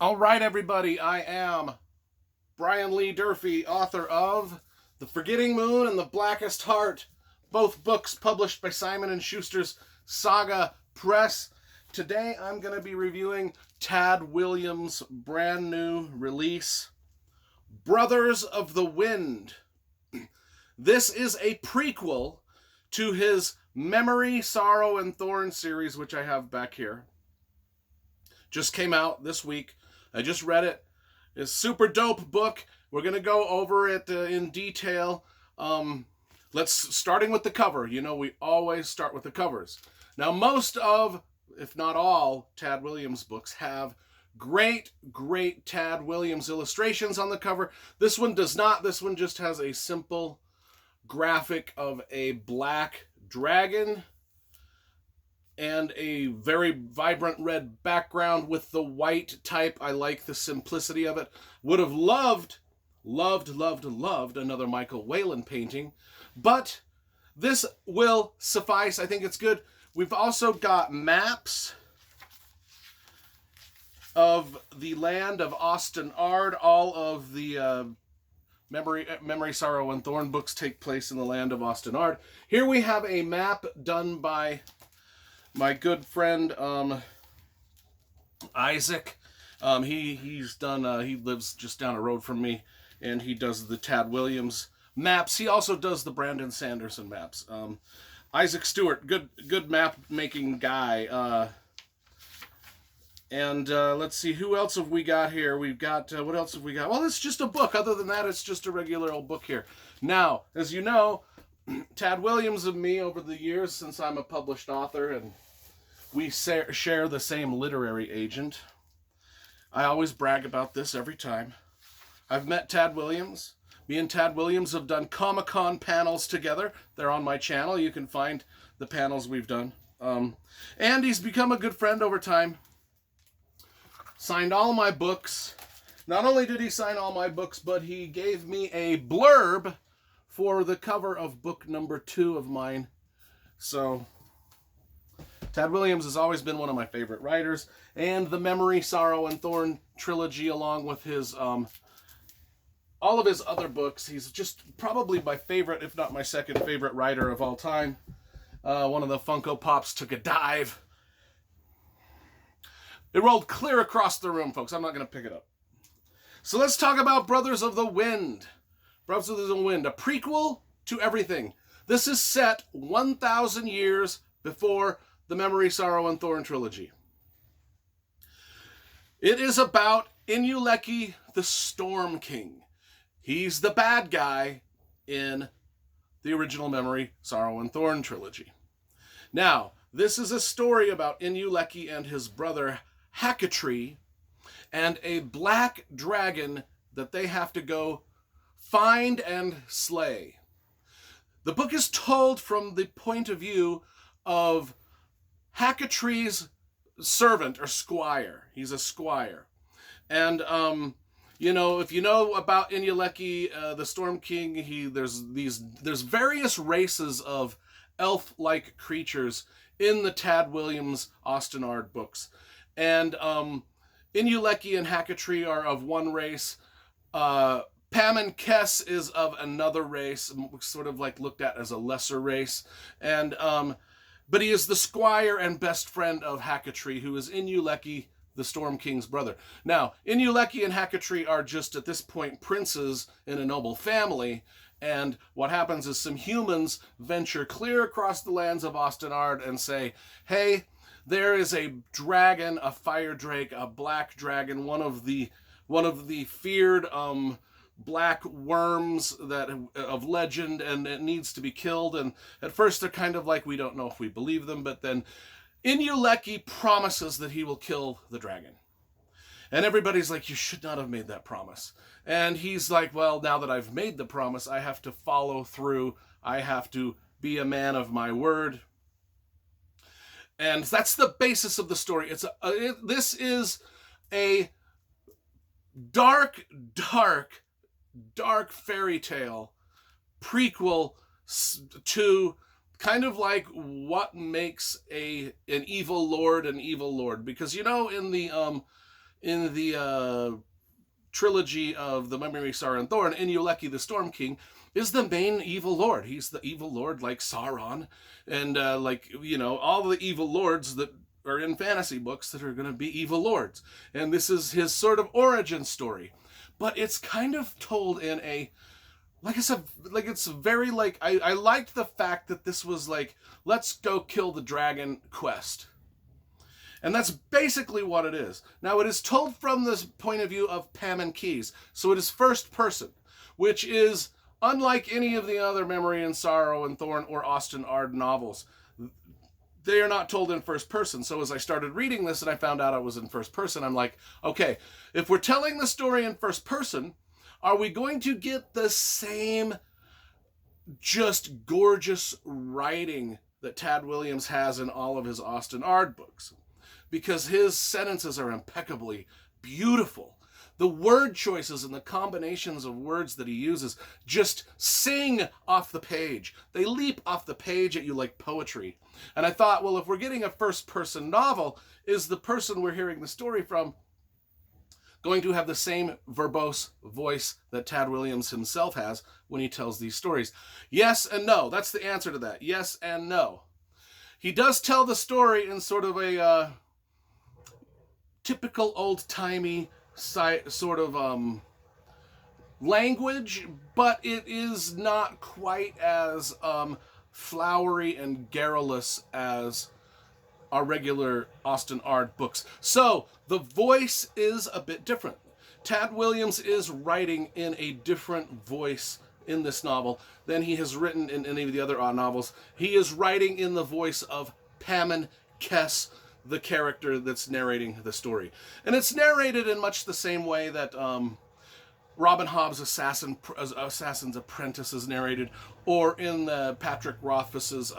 All right, everybody, I am Brian Lee Durfee, author of The Forgetting Moon and The Blackest Heart, both books published by Simon & Schuster's Saga Press. Today I'm going to be reviewing Tad Williams' brand new release, Brothers of the Wind. This is a prequel to his Memory, Sorrow, and Thorn series, which I have back here. Just came out this week. I just read it. It's a super dope book. We're going to go over it in detail. Starting with the cover. You know, we always start with the covers. Now, most of, if not all, Tad Williams books have great Tad Williams illustrations on the cover. This one does not. This one just has a simple graphic of a black dragon and a very vibrant red background with the white type. I like the simplicity of it. Would have loved another Michael Whelan painting, but this will suffice. I think it's good. We've also got maps of the land of Austin Ard. All of the Memory, Sorrow, and Thorn books take place in the land of Austin Ard. Here we have a map done by my good friend Isaac. He lives just down the road from me, and he does the Tad Williams maps. He also does the Brandon Sanderson maps. Isaac Stewart, good map making guy. And let's see, who else have we got here? We've got, what else have we got? Well, it's just a book. Other than that, it's just a regular old book here. Now, as you know, Tad Williams and me, over the years, since I'm a published author and we share the same literary agent, I always brag about this every time. I've met Tad Williams. Me and Tad Williams have done Comic-Con panels together. They're on my channel. You can find the panels we've done. And he's become a good friend over time. Signed all my books. Not only did he sign all my books, but he gave me a blurb for the cover of book number 2 of mine. So Tad Williams has always been one of my favorite writers, and the Memory, Sorrow, and Thorn trilogy, along with his all of his other books. He's just probably my favorite, if not my second favorite writer of all time. One of the Funko Pops took a dive. It rolled clear across the room, folks. I'm not going to pick it up. So let's talk about Brothers of the Wind. Brothers of the Wind, a prequel to everything. This is set 1,000 years before the Memory, Sorrow, and Thorn trilogy. It is about Inyuleki, the Storm King. He's the bad guy in the original Memory, Sorrow, and Thorn trilogy. Now, this is a story about Inyuleki and his brother Hackatree and a black dragon that they have to go find and slay. The book is told from the point of view of Hackatree's servant or squire. He's a squire. And, you know, if you know about Inyuleki, the Storm King, there's various races of elf-like creatures in the Tad Williams Austin Ard books. And Inyuleki and Hackatree are of one race. Pam and Kess is of another race, sort of like looked at as a lesser race. And but he is the squire and best friend of Hackatree, who is Inyuleki, the Storm King's brother. Now, Inyuleki and Hackatree are just at this point princes in a noble family, and what happens is some humans venture clear across the lands of Austin Ard and say, hey, there is a dragon, a fire drake, a black dragon, one of the feared black worms that of legend, and it needs to be killed. And at first they're kind of like, we don't know if we believe them, but then Inyuleki promises that he will kill the dragon. And everybody's like, you should not have made that promise. And he's like, well, now that I've made the promise, I have to follow through. I have to be a man of my word. And that's the basis of the story. This is a dark fairy tale prequel to kind of like what makes an evil lord an evil lord. Because, you know, in the in the trilogy of the Memory, Sorrow, and Thorn, Inyuleki, the Storm King, is the main evil lord. He's the evil lord like Sauron, and all the evil lords that are in fantasy books that are going to be evil lords. And this is his sort of origin story. But it's kind of told in a, like I said, like it's very like, I liked the fact that this was like, let's go kill the dragon quest. And that's basically what it is. Now, it is told from this point of view of Pam and Keyes, so it is first person, which is unlike any of the other Memory and Sorrow and Thorn or Austen Ard novels. They are not told in first person. So as I started reading this and I found out I was in first person, I'm like, okay, if we're telling the story in first person, are we going to get the same just gorgeous writing that Tad Williams has in all of his Austen Ard books? Because his sentences are impeccably beautiful. The word choices and the combinations of words that he uses just sing off the page. They leap off the page at you like poetry. And I thought, well, if we're getting a first-person novel, is the person we're hearing the story from going to have the same verbose voice that Tad Williams himself has when he tells these stories? Yes and no. That's the answer to that. Yes and no. He does tell the story in sort of a typical old-timey sort of language, but it is not quite as flowery and garrulous as our regular Austen Ard books. So the voice is a bit different. Tad Williams is writing in a different voice in this novel than he has written in any of the other novels. He is writing in the voice of Paimon Kess, the character that's narrating the story. And it's narrated in much the same way that Robin Hobb's Assassin's Apprentice is narrated, or in Patrick Rothfuss's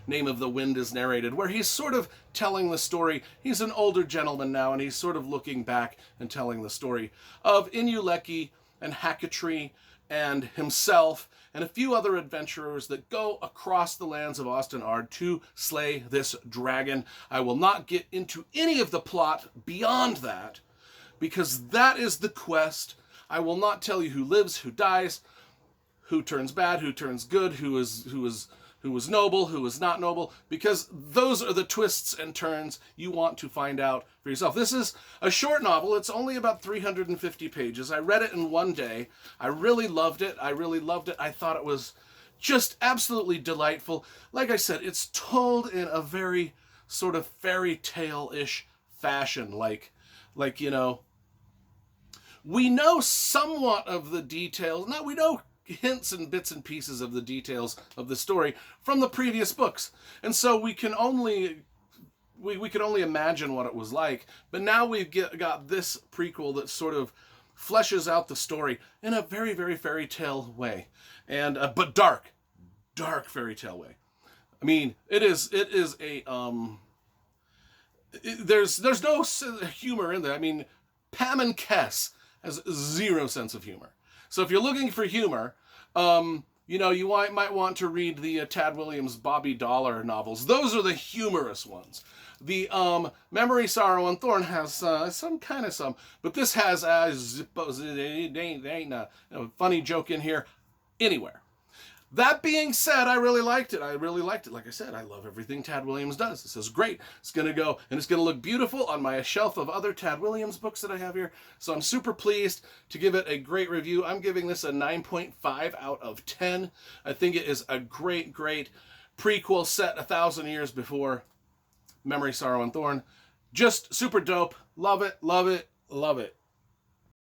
Name of the Wind is narrated, where he's sort of telling the story. He's an older gentleman now, and he's sort of looking back and telling the story of Inyuleki and Hacketry and himself and a few other adventurers that go across the lands of Austen Ard to slay this dragon. I will not get into any of the plot beyond that, because that is the quest. I will not tell you who lives, who dies, who turns bad, who turns good, who is noble, who is not noble, because those are the twists and turns you want to find out for yourself. This is a short novel. It's only about 350 pages. I read it in one day. I really loved it. I thought it was just absolutely delightful. Like I said, it's told in a very sort of fairy tale-ish fashion. Like, we know somewhat of the details. Now, we know hints and bits and pieces of the details of the story from the previous books. And so we can only imagine what it was like. But now we've got this prequel that sort of fleshes out the story in a very, very fairy tale way. And but dark fairy tale way. I mean, there's no humor in there. I mean, Paimon Kess has zero sense of humor. So if you're looking for humor, you might want to read the Tad Williams Bobby Dollar novels. Those are the humorous ones. The Memory, Sorrow, and Thorn has some, but this has ain't a funny joke in here anywhere. That being said, I really liked it. Like I said, I love everything Tad Williams does. This is great. It's going to go, and it's going to look beautiful on my shelf of other Tad Williams books that I have here. So I'm super pleased to give it a great review. I'm giving this a 9.5 out of 10. I think it is a great, great prequel set 1,000 years before Memory, Sorrow, and Thorn. Just super dope. Love it, love it, love it.